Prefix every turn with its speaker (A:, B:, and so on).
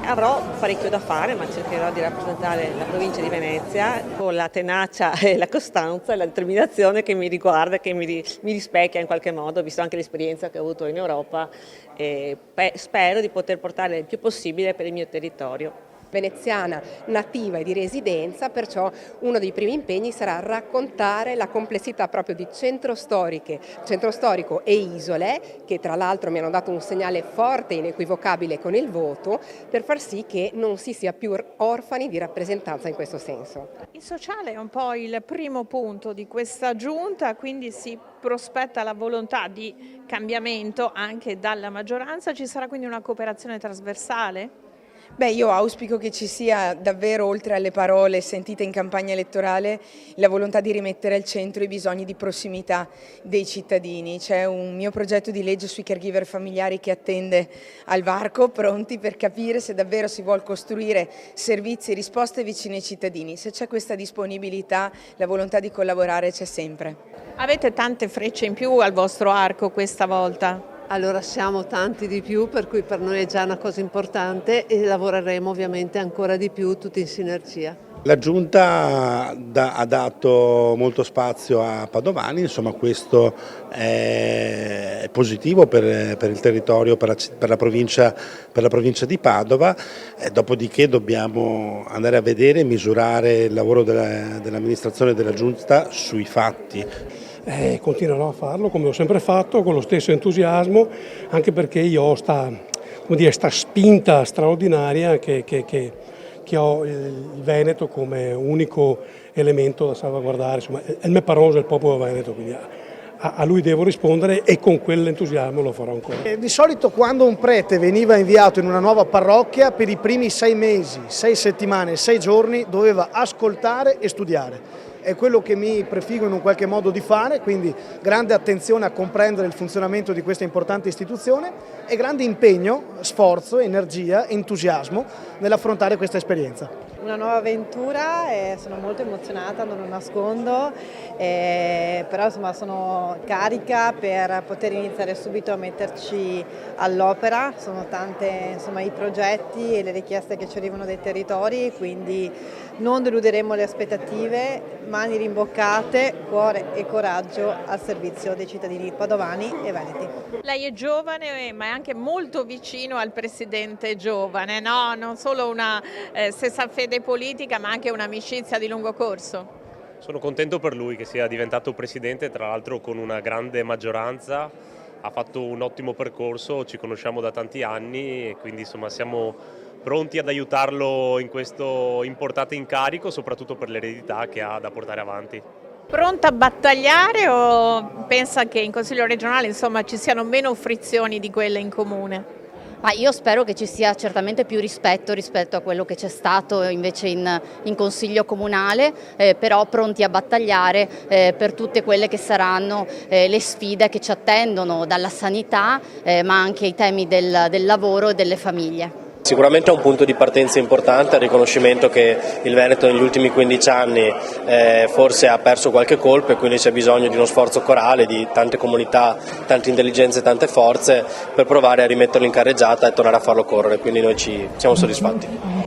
A: Avrò parecchio da fare, ma cercherò di rappresentare la provincia di Venezia con la tenacia e la costanza e la determinazione che mi riguarda, che mi rispecchia in qualche modo, visto anche l'esperienza che ho avuto in Europa. Spero di poter portare il più possibile per il mio territorio.
B: Veneziana nativa e di residenza, perciò uno dei primi impegni sarà raccontare la complessità proprio di centro storico e isole, che tra l'altro mi hanno dato un segnale forte e inequivocabile con il voto, per far sì che non si sia più orfani di rappresentanza in questo senso.
C: Il sociale è un po' il primo punto di questa giunta, quindi si prospetta la volontà di cambiamento anche dalla maggioranza. Ci sarà quindi una cooperazione trasversale?
D: Beh, io auspico che ci sia davvero, oltre alle parole sentite in campagna elettorale, la volontà di rimettere al centro i bisogni di prossimità dei cittadini. C'è un mio progetto di legge sui caregiver familiari che attende al varco, pronti per capire se davvero si vuol costruire servizi e risposte vicine ai cittadini. Se c'è questa disponibilità, la volontà di collaborare c'è sempre.
C: Avete tante frecce in più al vostro arco questa volta?
E: Allora siamo tanti di più, per cui per noi è già una cosa importante e lavoreremo ovviamente ancora di più tutti in sinergia.
F: La Giunta ha dato molto spazio a Padovani, insomma questo è positivo per il territorio, per la provincia di Padova, dopodiché dobbiamo andare a vedere e misurare il lavoro dell'amministrazione della Giunta sui fatti.
G: Continuerò a farlo come ho sempre fatto, con lo stesso entusiasmo, anche perché io ho sta spinta straordinaria che ho il Veneto come unico elemento da salvaguardare. Insomma, è il mio paroso, il popolo veneto, quindi a lui devo rispondere e con quell'entusiasmo lo farò ancora.
H: Di solito quando un prete veniva inviato in una nuova parrocchia, per i primi 6 mesi, 6 settimane, 6 giorni doveva ascoltare e studiare. È quello che mi prefigo in un qualche modo di fare, quindi grande attenzione a comprendere il funzionamento di questa importante istituzione e grande impegno, sforzo, energia, entusiasmo nell'affrontare questa esperienza.
I: Una nuova avventura e sono molto emozionata, non lo nascondo, però insomma sono carica per poter iniziare subito a metterci all'opera. Sono tante insomma i progetti e le richieste che ci arrivano dai territori, quindi non deluderemo le aspettative, mani rimboccate, cuore e coraggio al servizio dei cittadini padovani e veneti.
C: Lei è giovane ma è anche molto vicino al presidente giovane, no? Non solo una stessa fede politica ma anche un'amicizia di lungo corso.
J: Sono contento per lui che sia diventato presidente, tra l'altro con una grande maggioranza, ha fatto un ottimo percorso, ci conosciamo da tanti anni e quindi insomma siamo pronti ad aiutarlo in questo importante incarico, soprattutto per l'eredità che ha da portare avanti.
C: Pronta a battagliare o pensa che in Consiglio regionale insomma ci siano meno frizioni di quelle in comune?
K: Ma io spero che ci sia certamente più rispetto a quello che c'è stato invece in Consiglio Comunale, però pronti a battagliare per tutte quelle che saranno le sfide che ci attendono, dalla sanità ma anche i temi del lavoro e delle famiglie.
L: Sicuramente è un punto di partenza importante, il riconoscimento che il Veneto negli ultimi 15 anni forse ha perso qualche colpo e quindi c'è bisogno di uno sforzo corale, di tante comunità, tante intelligenze, tante forze per provare a rimetterlo in carreggiata e tornare a farlo correre, quindi noi siamo soddisfatti.